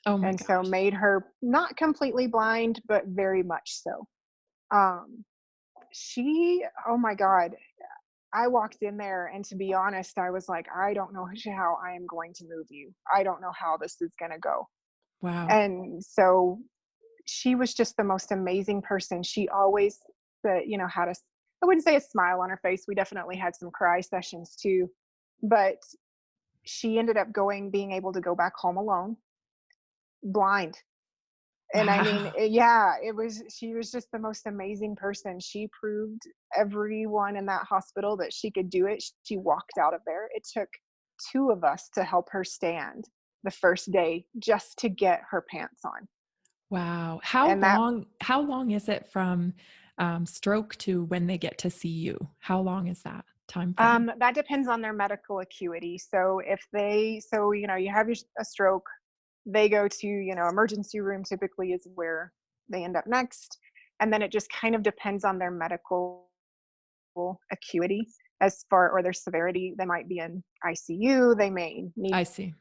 oh my and so gosh. made her not completely blind, but very much so. Um, oh my God, I walked in there, and to be honest, I was like, I don't know how I am going to move you. I don't know how this is going to go. Wow. And so she was just the most amazing person. She always, had I wouldn't say a smile on her face. We definitely had some cry sessions too, but she ended up being able to go back home alone, blind. And I mean, Wow. yeah, she was just the most amazing person. She proved everyone in that hospital that she could do it. She walked out of there. It took two of us to help her stand the first day just to get her pants on. Wow. And How long is it from stroke to when they get to see you? How long is that time frame? that depends on their medical acuity. So you have a stroke, they go to, emergency room typically is where they end up next. And then it just kind of depends on their medical acuity or their severity. They might be in ICU, they may need I see.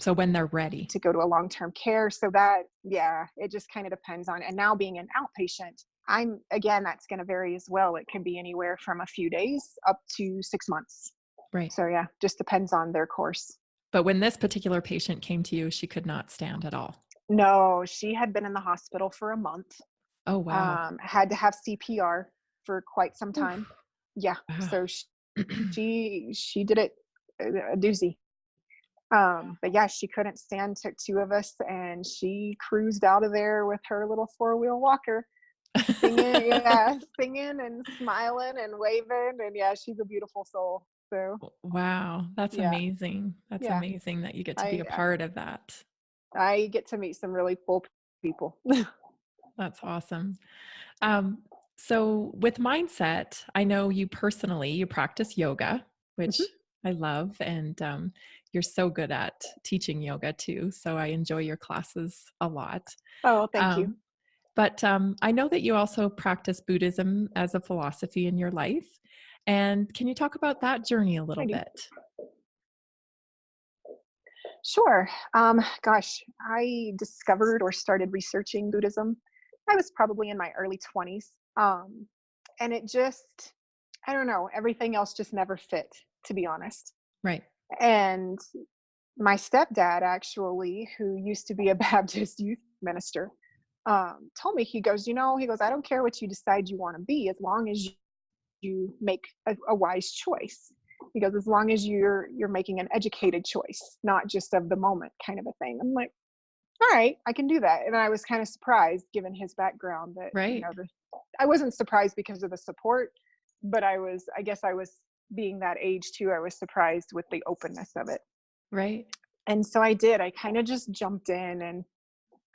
So when they're ready. to go to a long-term care. So that, yeah, it just kind of depends on. And now being an outpatient, that's going to vary as well. It can be anywhere from a few days up to 6 months. Right. So yeah, just depends on their course. But when this particular patient came to you, she could not stand at all. No, she had been in the hospital for a month. Oh, wow. Had to have CPR for quite some time. Oof. Yeah, Wow. so she did it a doozy. But yeah, she couldn't stand. Took two of us, and she cruised out of there with her little four-wheel walker, singing, yeah, singing and smiling and waving, and yeah, she's a beautiful soul. So Wow, that's yeah, amazing. That's yeah, amazing that you get to be a I part of that. I get to meet some really cool people. That's awesome. Um, so with mindset, I know you personally, you practice yoga, Mhm. which I love, and you're so good at teaching yoga too. So I enjoy your classes a lot. Oh, thank you. Um, but I know that you also practice Buddhism as a philosophy in your life. And can you talk about that journey a I little do. bit? Sure. Gosh, I discovered or started researching Buddhism. I was probably in my early 20s. And it just, I don't know, everything else just never fit, to be honest. Right. And my stepdad, actually, who used to be a Baptist youth minister, told me, he goes, I don't care what you decide you want to be, as long as you make a wise choice. He goes, as long as you're making an educated choice, not just of the moment kind of a thing. I'm like, all right, I can do that. And I was kind of surprised, given his background, that Right. I wasn't surprised because of the support, but I guess I was, being that age too, I was surprised with the openness of it. Right. And so I kind of just jumped in, and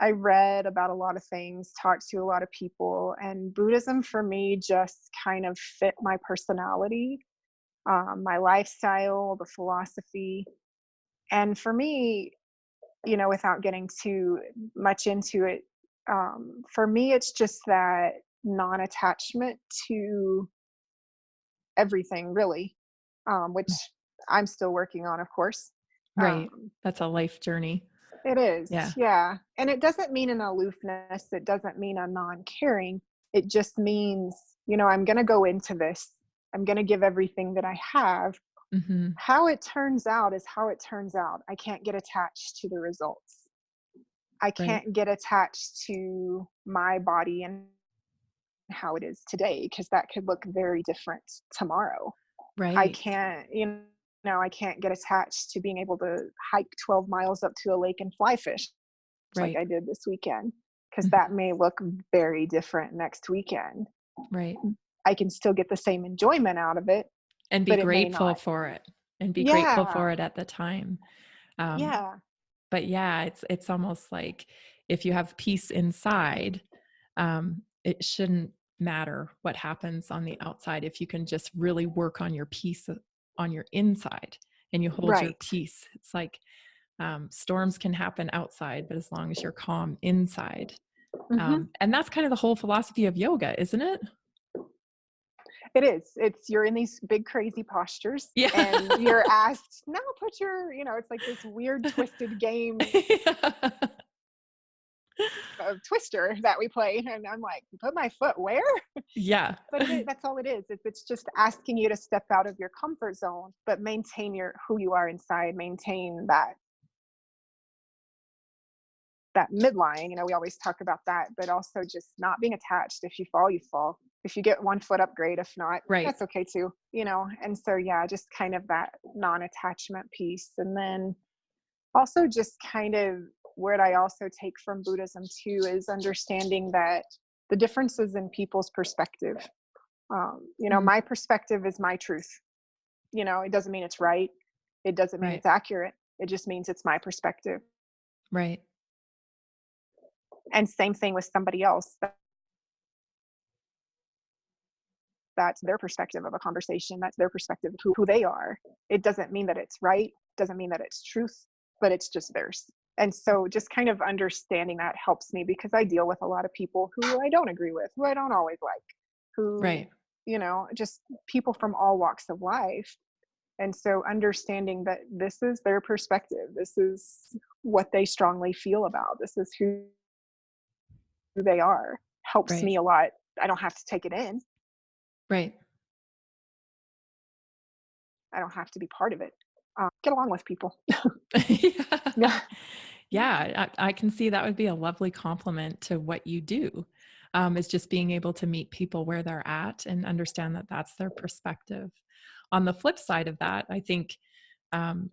I read about a lot of things, talked to a lot of people, and Buddhism for me just kind of fit my personality, my lifestyle, the philosophy. And for me, without getting too much into it, for me, it's just that non-attachment to everything, really, which I'm still working on, of course. Right. Um, That's a life journey. it is, Yeah. yeah. And it doesn't mean an aloofness. It doesn't mean a non-caring. It just means, I'm going to go into this. I'm going to give everything that I have. Hmm. How it turns out is how it turns out. I can't get attached to the results. I Right. can't get attached to my body and how it is today, because that could look very different tomorrow. I Right. can't, I can't get attached to being able to hike 12 miles up to a lake and fly fish like Right. I did this weekend, because that Mhm. may look very different next weekend. Right. I can still get the same enjoyment out of it, And be but it may grateful not. for it, and be grateful Yeah. for it at the time. Um, Yeah. but yeah, it's almost like if you have peace inside, it shouldn't matter what happens on the outside if you can just really work on your peace on your inside and you hold your Right. peace. It's like storms can happen outside, but as long as you're calm inside. Hmm. And that's kind of the whole philosophy of yoga, isn't it? It is. You're in these big crazy postures Yeah. and you're asked, now put it's like this weird twisted game Yeah. of Twister that we play. And I'm like, put my foot where? Yeah. But that's all it is. It's just asking you to step out of your comfort zone, but maintain who you are inside, maintain that midline. We always talk about that, but also just not being attached. If you fall, you fall. If you get one foot up, great. If not, Right. that's okay too. And so yeah, just kind of that non-attachment piece. And then also just kind of what I also take from Buddhism too is understanding that the differences in people's perspective. Mm, My perspective is my truth. It doesn't mean it's right. It doesn't mean right. it's accurate. It just means it's my perspective. Right. And same thing with somebody else. That's their perspective of a conversation. That's their perspective of who they are. It doesn't mean that it's right. Doesn't mean that it's truth, but it's just theirs. And so just kind of understanding that helps me, because I deal with a lot of people who I don't agree with, who I don't always like, who, Right. just people from all walks of life. And so understanding that this is their perspective, this is what they strongly feel about, this is who they are, helps Right. me a lot. I don't have to take it in. Right. I don't have to be part of it. Get along with people. Yeah. Yeah. Yeah, I can see that would be a lovely compliment to what you do, is just being able to meet people where they're at and understand that that's their perspective. On the flip side of that, I think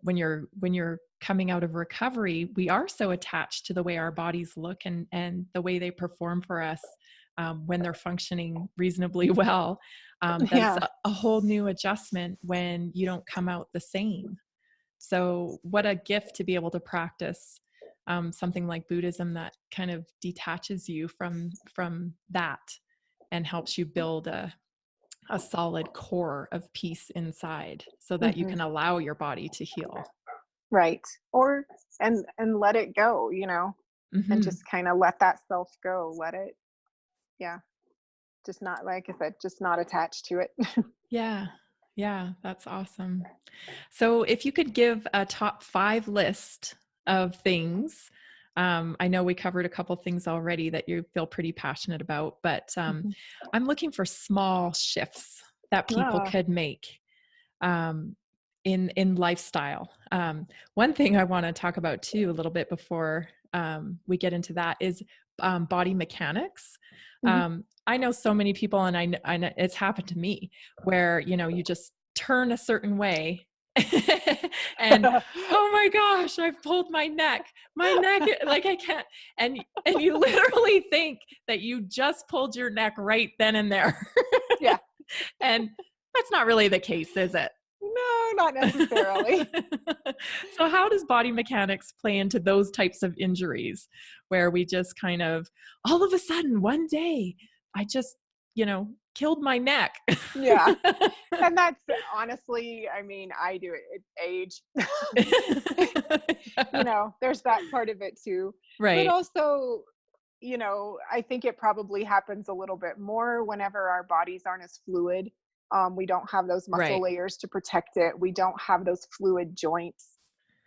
when you're coming out of recovery, we are so attached to the way our bodies look and the way they perform for us when they're functioning reasonably well. That it's Yeah. a whole new adjustment when you don't come out the same. So, what a gift to be able to practice something like Buddhism that kind of detaches you from that and helps you build a solid core of peace inside, so that you Hmm. can allow your body to heal. Right. Or and let it go, and Hmm. just kind of let that self go. Let it, yeah. Just not, like I said, just not attached to it. Yeah, yeah, that's awesome. So, if you could give a top 5 list of things, I know we covered a couple things already that you feel pretty passionate about, but Mhm. I'm looking for small shifts that people Ah. could make um, in lifestyle. One thing I want to talk about too a little bit before we get into that is body mechanics. Mhm. I know so many people, and I know it's happened to me, where you just turn a certain way. And oh my gosh, I've pulled my neck, like I can't. And you literally think that you just pulled your neck right then and there. Yeah. And that's not really the case, is it? No, not necessarily. So how does body mechanics play into those types of injuries where we just kind of all of a sudden one day I just, killed my neck. Yeah. And that's honestly, I mean, I do it. It's age. There's that part of it too. But Right. also, I think it probably happens a little bit more whenever our bodies aren't as fluid. We don't have those muscle Right. layers to protect it. We don't have those fluid joints,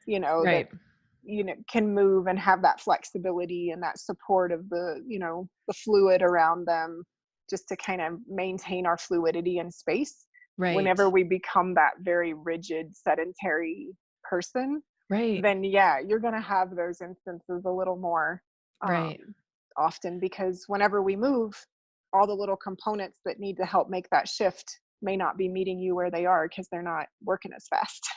that Right. can move and have that flexibility and that support of the fluid around them, just to kind of maintain our fluidity in space. Right. Whenever we become that very rigid sedentary person, Right. then yeah, you're going to have those instances a little more um, Right. often, because whenever we move, all the little components that need to help make that shift may not be meeting you where they are because they're not working as fast.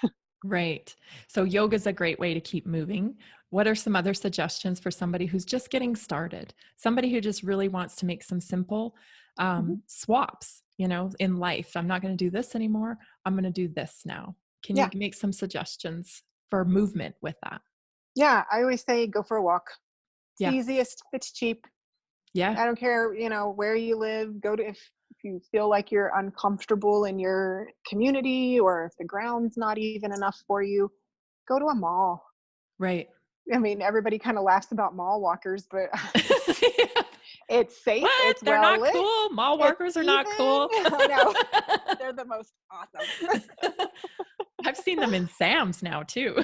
Right. So yoga is a great way to keep moving. What are some other suggestions for somebody who's just getting started? Somebody who just really wants to make some simple Mhm. swaps, in life. I'm not going to do this anymore. I'm going to do this now. Can you Yeah. make some suggestions for movement with that? Yeah. I always say go for a walk. It's the Yeah. easiest. It's cheap. Yeah. I don't care, where you live. Go to, if you feel like you're uncomfortable in your community, or if the ground's not even enough for you, go to a mall. Right. I mean, everybody kind of laughs about mall walkers, but Yeah. it's safe, What? it's They're well not lit, cool. Mall it's walkers are not even. cool. I know, they're the most awesome. I've seen them in Sam's now too.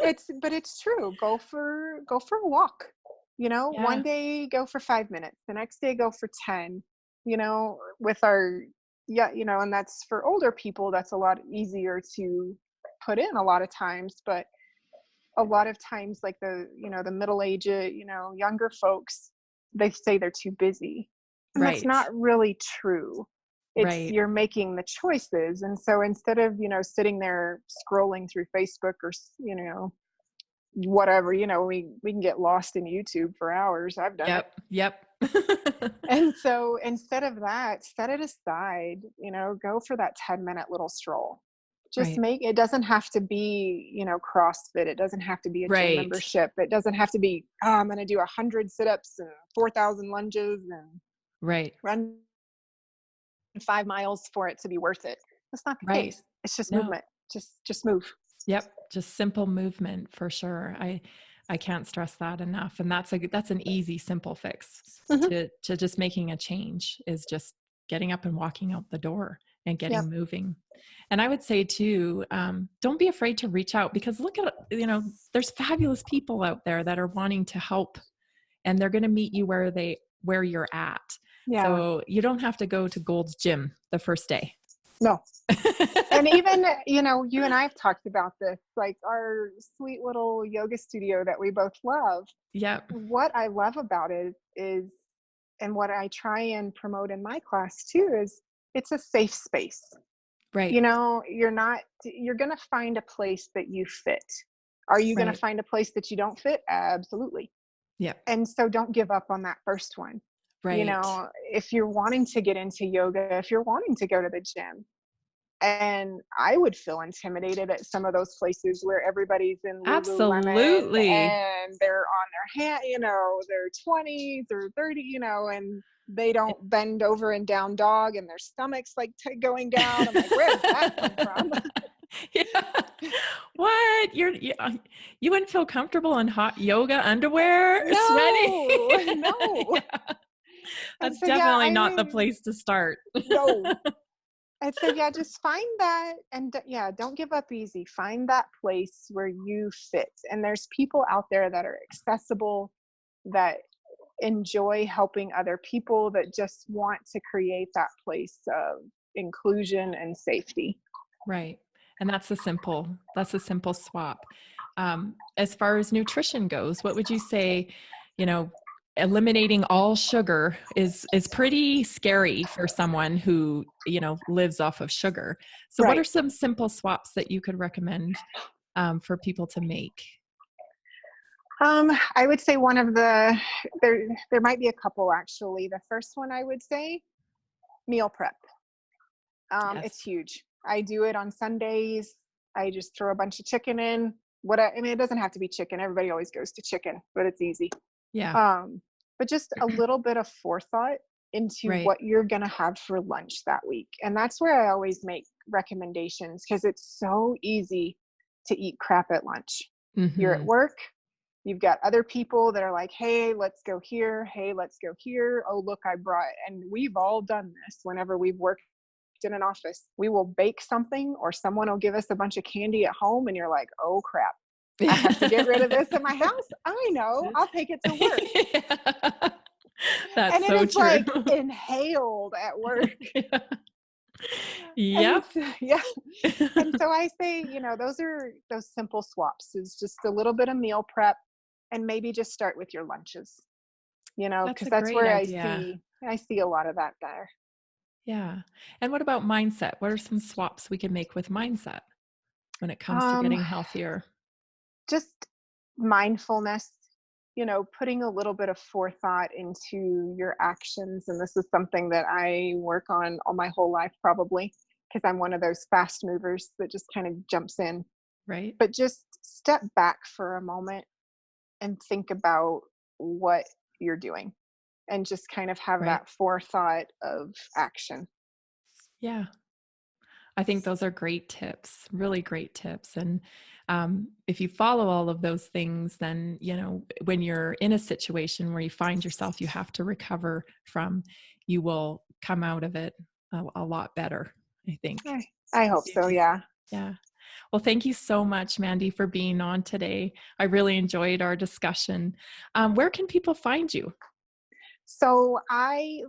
But it's true. Go for a walk. One Yeah. day go for 5 minutes, the next day go for 10. With our, yeah, and that's for older people. That's a lot easier to put in a lot of times, but a lot of times, like the middle aged, younger folks, they say they're too busy, and that's Right. not really true. It's Right. you're making the choices, and so instead of sitting there scrolling through Facebook or whatever, we can get lost in YouTube for hours. I've done it. Yep. Yep. And so instead of that, set it aside, go for that 10-minute little stroll. Just Right. make it doesn't have to be, CrossFit. It doesn't have to be a gym Right. membership. It doesn't have to be, oh, I'm going to do 100 sit-ups and 4,000 lunges and Right. run 5 miles for it to be worth it. That's not the Right. case. It's just No. movement. Just move. Yep. Just simple movement for sure. I can't stress that enough. And that's an easy, simple fix Hmm. to just making a change is just getting up and walking out the door and Yep. getting moving. And I would say too, don't be afraid to reach out because look at, there's fabulous people out there that are wanting to help and they're going to meet you where you're at. Yeah. So you don't have to go to Gold's Gym the first day. No. And even, you and I have talked about this, like our sweet little yoga studio that we both love. Yep. What I love about it is, and what I try and promote in my class too, is it's a safe space. Right. You're going to find a place that you fit. Are you going to Right. find a place that you don't fit? Absolutely. Yep. And so don't give up on that first one. Right. If you're wanting to get into yoga, if you're wanting to go to the gym, and I would feel intimidated at some of those places where everybody's in Lululemon Absolutely. and they're on their hand, their 20s or 30, and they don't bend over in down dog and their stomach's like going down. I'm like, where did that come from? Yeah. What? You wouldn't feel comfortable in hot yoga underwear, sweaty? No, no. Yeah. And That's so, yeah, definitely I not the mean, place to start. no. And so, yeah, just find that, and yeah, don't give up easy. Find that place where you fit. And there's people out there that are accessible, that enjoy helping other people, that just want to create that place of inclusion and safety. Right. And that's a simple swap. As far as nutrition goes, what would you say, you know, eliminating all sugar is pretty scary for someone who, lives off of sugar. So what are Right. some simple swaps that you could recommend for people to make? I would say one of there might be a couple actually. The first one I would say, meal prep. It's Yes. huge. I do it on Sundays. I just throw a bunch of chicken in. I mean, it doesn't have to be chicken. Everybody always goes to chicken, but it's easy. Yeah. Um, but just a little bit of forethought into Right. what you're going to have for lunch that week. And that's where I always make recommendations, because it's so easy to eat crap at lunch. You're at Mm-hmm. work, you've got other people that are like, hey, let's go here. Hey, let's go here. Oh, look, I brought, and we've all done this whenever we've worked in an office. We will bake something, or someone will give us a bunch of candy at home, and you're like, oh crap, I have to get rid of this in my house. I know, I'll take it to work. Yeah. That's And it so is true. like inhaled at work. Yeah. And Yep. yeah. And so I say, those are those simple swaps, is just a little bit of meal prep, and maybe just start with your lunches, That's because a that's great where idea. I see a lot of that there. Yeah. And what about mindset? What are some swaps we can make with mindset when it comes to Um, getting healthier? just mindfulness, putting a little bit of forethought into your actions. And this is something that I work on all my whole life, probably, because I'm one of those fast movers that just kind of jumps in. Right? But just step back for a moment and think about what you're doing, and just kind of have Right. that forethought of action. Yeah. I think those are great tips, really great tips. And if you follow all of those things, then, when you're in a situation where you find yourself you have to recover from, you will come out of it a lot better, I think. I hope so, yeah. Yeah. Well, thank you so much, Mandie, for being on today. I really enjoyed our discussion. Where can people find you? So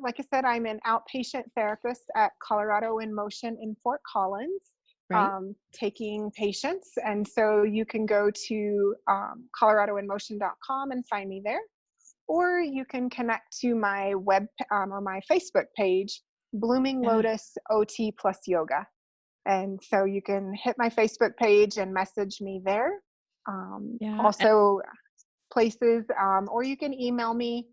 like I said, I'm an outpatient therapist at Colorado in Motion in Fort Collins, Right? taking patients. And so you can go to coloradoinmotion.com and find me there, or you can connect to my or my Facebook page, Blooming Yeah. Lotus OT plus Yoga. And so you can hit my Facebook page and message me there. Yeah. Also, places, or you can email me,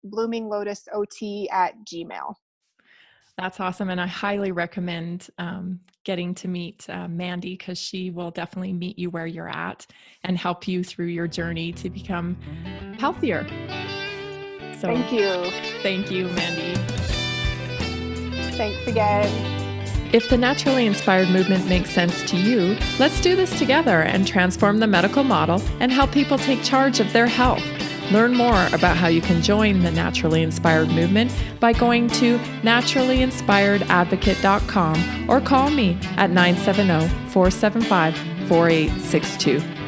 bloominglotusot@gmail. That's awesome. And I highly recommend getting to meet Mandie, because she will definitely meet you where you're at and help you through your journey to become healthier. So Thank you. thank you, Mandie. Thanks again. If the naturally inspired movement makes sense to you, let's do this together and transform the medical model and help people take charge of their health. Learn more about how you can join the Naturally Inspired movement by going to naturallyinspiredadvocate.com or call me at 970-475-4862.